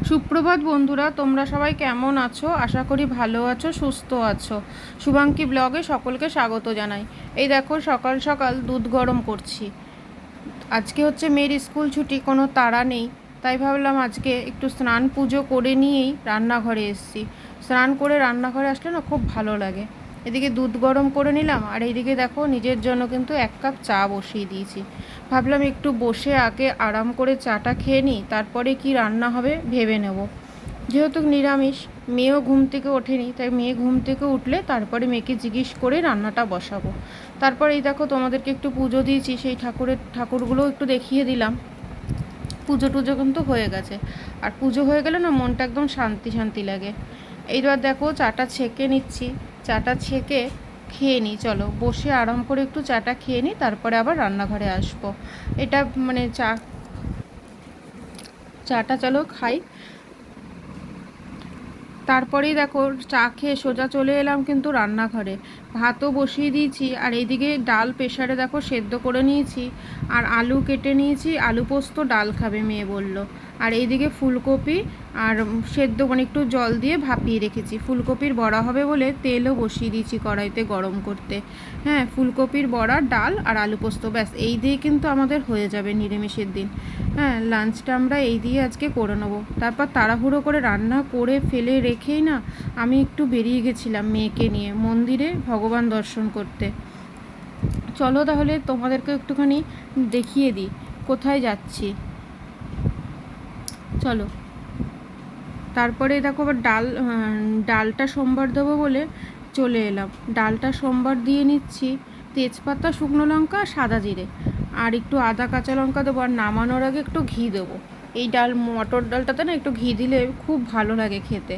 সুপ্রভাত বন্ধুরা, তোমরা সবাই কেমন আছো? আশা করি ভালো আছো, সুস্থ আছো। শুভাঙ্কি ব্লগে সকলকে স্বাগত জানাই। এই দেখো সকাল সকাল দুধ গরম করছি। আজকে হচ্ছে মেয়ের স্কুল ছুটি, কোনো তাড়া নেই, তাই ভাবলাম আজকে একটু স্নান পুজো করে নিয়েই রান্নাঘরে এসেছি। স্নান করে রান্নাঘরে আসলে না খুব ভালো লাগে। এদিকে দুধ গরম করে নিলাম, আর এইদিকে দেখো নিজের জন্য কিন্তু 1 কাপ চা বসিয়ে দিয়েছি। ভাবলাম একটু বসে আগে আরাম করে চাটা খেয়ে নিই, তারপরে কি রান্না হবে ভেবে নেব। যেহেতু নিরামিষ, মেয়েও ঘুম থেকে ওঠেনি, তাই মেয়ে ঘুম থেকে উঠলে তারপরে মেয়েকে জিজ্ঞেস করে রান্নাটা বসাবো। তারপর এই দেখো তোমাদেরকে একটু পুজো দিয়েছি, সেই ঠাকুরগুলো একটু দেখিয়ে দিলাম। পুজো টুজো কিন্তু হয়ে গেছে, আর পুজো হয়ে গেলে না মনটা একদম শান্তি শান্তি লাগে। এইবার দেখো চাটা ছেঁকে নিচ্ছি, চাটা ছেঁকে খেয়ে নিই। চলো বসে আরাম করে একটু চাটা খেয়ে নিই, তারপরে আবার রান্নাঘরে আসবো। এটা মানে চাটা চলো খাই। তারপরেই দেখো চা খেয়ে সোজা চলে এলাম কিন্তু রান্নাঘরে। ভাতও বসিয়ে দিয়েছি, আর এইদিকে ডাল প্রেশারে দেখো সেদ্ধ করে নিয়েছি, আর আলু কেটে নিয়েছি। আলু পোস্ত ডাল খাবে মেয়ে বলল। আর এইদিকে ফুলকপি আর সেদ্ধ মানে একটু জল দিয়ে ভাপিয়ে রেখেছি। ফুলকপির বড়া হবে বলে তেলও বসিয়ে দিয়েছি কড়াইতে গরম করতে। হ্যাঁ, ফুলকপির বড়া, ডাল আর আলু পোস্ত, ব্যাস এই দিয়ে কিন্তু আমাদের হয়ে যাবে নিরামিষের দিন। হ্যাঁ, লাঞ্চটা আমরা এই দিয়ে আজকে করে নেবো। তারপর তাড়াহুড়ো করে রান্না করে ফেলে রেখেই না আমি একটু বেরিয়ে গেছিলাম মেয়েকে নিয়ে মন্দিরে ভগবান দর্শন করতে। চলো তাহলে তোমাদেরকে একটুখানি দেখিয়ে দিই কোথায় যাচ্ছি। চলো। তারপরে দেখো আবার ডালটা সোমবার দেবো বলে চলে এলাম। ডালটা সোমবার দিয়ে নিচ্ছি তেজপাতা, শুকনো লঙ্কা, সাদা জিরে, আর একটু আদা কাঁচা লঙ্কা দেবো, আর নামানোর আগে একটু ঘি দেবো। এই মটর ডালটাতে না একটু ঘি দিলে খুব ভালো লাগে খেতে,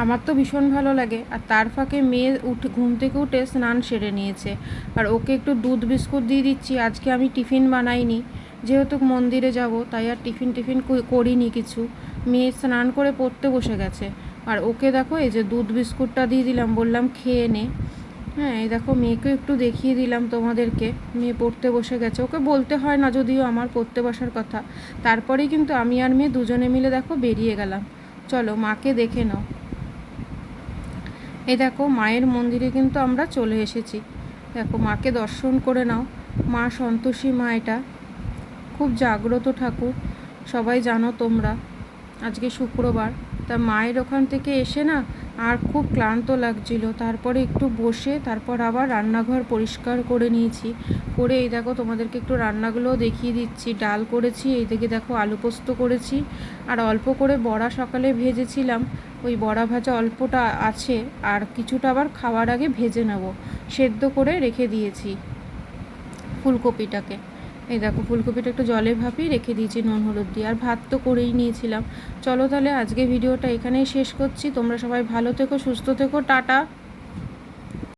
আমার তো ভীষণ ভালো লাগে। আর তার ফাঁকে মেয়ে ঘুম থেকে উঠে স্নান সেরে নিয়েছে, আর ওকে একটু দুধ বিস্কুট দিয়ে দিচ্ছি। আজকে আমি টিফিন বানাইনি, যেহেতু মন্দিরে যাব, তাই আর টিফিন করিনি কিছু। মেয়ে স্নান করে পড়তে বসে গেছে, আর ওকে দেখো এই যে দুধ বিস্কুটটা দিয়ে দিলাম, বললাম খেয়ে নে। হ্যাঁ, এই দেখো মেয়েকে একটু দেখিয়ে দিলাম তোমাদেরকে। মেয়ে পড়তে বসে গেছে, ওকে বলতে হয় না যদিও আমার পড়তে বসার কথা। তারপরেই কিন্তু আমি আর মেয়ে দুজনে মিলে দেখো বেরিয়ে গেলাম। চলো মাকে দেখে নাও। এই দেখো মায়ের মন্দিরে কিন্তু আমরা চলে এসেছি। দেখো মাকে দর্শন করে নাও। মা সন্তোষী মা, এটা খুব জাগ্রত ঠাকুর, সবাই জানো তোমরা। আজকে শুক্রবার, তা মায়ের ওখান থেকে এসে না আর খুব ক্লান্ত লাগছিল। তারপরে একটু বসে তারপর আবার রান্নাঘর পরিষ্কার করে নিয়েছি। করে এই দেখো তোমাদেরকে একটু রান্নাগুলোও দেখিয়ে দিচ্ছি। ডাল করেছি, এই দিকে দেখো আলু পোস্ত করেছি, আর অল্প করে বড়া সকালে ভেজেছিলাম, ওই বড়া ভাজা অল্পটা আছে, আর কিছুটা আবার খাওয়ার আগে ভেজে নেব। সেদ্ধ করে রেখে দিয়েছি ফুলকপিটাকে। এই দেখো ফুলকপিটা একটু জলে ভাপিয়ে রেখে দিয়েছি নুন হলুদ দিয়ে, আর ভাত তো করেই নিয়েছিলাম। চলো তাহলে আজকে ভিডিওটা এখানেই শেষ করছি। তোমরা সবাই ভালো থেকো, সুস্থ থেকো, টাটা।